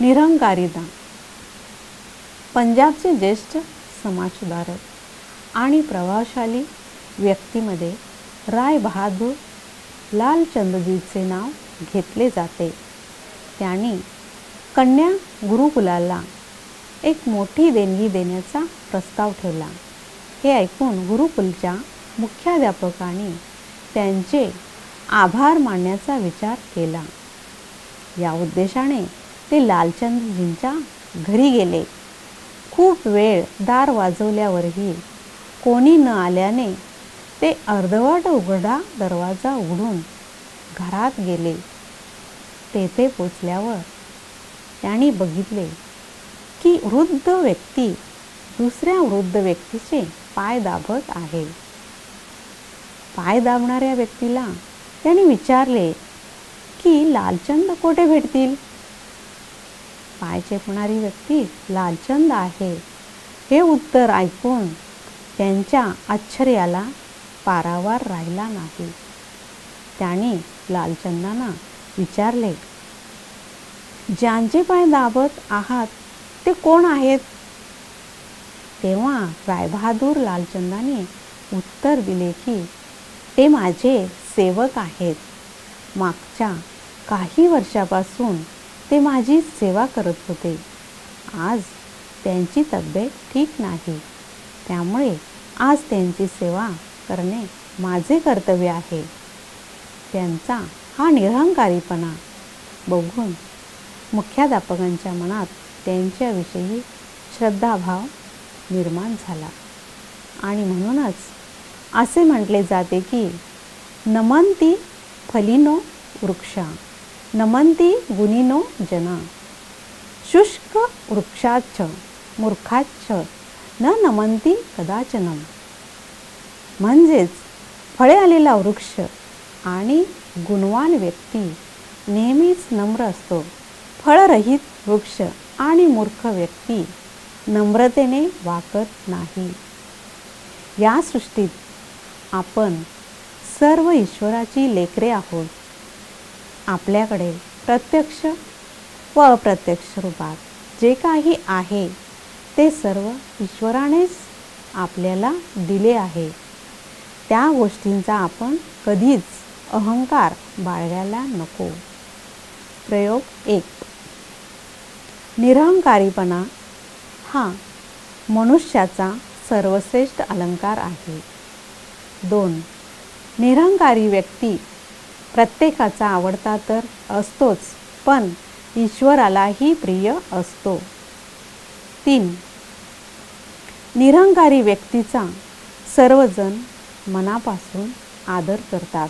निरंकारिता. पंजाबचे ज्येष्ठ समाजसुधारक आणि प्रभावशाली व्यक्तीमध्ये राय बहादूर लालचंदजीचे नाव घेतले जाते. त्यांनी कन्या गुरुकुलाला एक मोठी देणगी देण्याचा प्रस्ताव ठेवला. हे ऐकून गुरुकुलच्या मुख्याध्यापकांनी त्यांचे आभार मानण्याचा विचार केला. या उद्देशाने ते लालचंदजींच्या घरी गेले. खूप वेळ दार वाजवल्यावरही कोणी न आल्याने ते अर्धवट उघडा दरवाजा उघडून घरात गेले. तेथे पोचल्यावर त्यांनी बघितले की वृद्ध व्यक्ती दुसऱ्या वृद्ध व्यक्तीचे पाय दाबत आहे. पाय दाबणाऱ्या व्यक्तीला त्यांनी विचारले की लालचंद कोठे भेटतील. पाय चेपणारी व्यक्ती लालचंद आहे हे उत्तर ऐकून त्यांच्या आश्चर्याला पारावार राहिला नाही. त्यांनी लालचंदांना विचारले, ज्यांचे पाय दाबत आहात ते कोण आहेत. तेव्हा रायबहादूर लालचंदांनी उत्तर दिले की ते माझे सेवक आहेत. मागच्या काही वर्षापासून ते माझी सेवा करत होते. आज त्यांची तब्येत ठीक नाही, त्यामुळे आज त्यांची सेवा करणे माझे कर्तव्य आहे. त्यांचा हा निरहंकारीपणा बघून मुख्याध्यापकांच्या मनात त्यांच्याविषयी श्रद्धाभाव निर्माण झाला आणि म्हणूनच असे म्हटले जाते की नमन्ति फलिनो वृक्षा नमन्ति गुणिनो जना. शुष्क वृक्षाच्च मूर्खाच्च न नमन्ति कदाचनम. म्हणजेच फळे आलेला वृक्ष आणि गुणवान व्यक्ती नेहमीच नम्र असतो. फळरहित वृक्ष आणि मूर्ख व्यक्ती नम्रतेने वागत नाही. या सृष्टीत आपण सर्व ईश्वराची लेकरे आहोत. आपल्याकडे प्रत्यक्ष व अप्रत्यक्ष रूपात जे काही आहे ते सर्व ईश्वरानेच आपल्याला दिले आहे. त्या गोष्टींचा आपण कधीच अहंकार बाळगायला नको. प्रयोग 1. निरहंकारीपणा हा मनुष्याचा सर्वश्रेष्ठ अलंकार आहे. 2. निरहंकारी व्यक्ती प्रत्येकाचा आवडता तर असतोच, पण ईश्वरालाही प्रिय असतो. 3. निरहंकारी व्यक्तीचा सर्वजण मनापासून आदर करतात.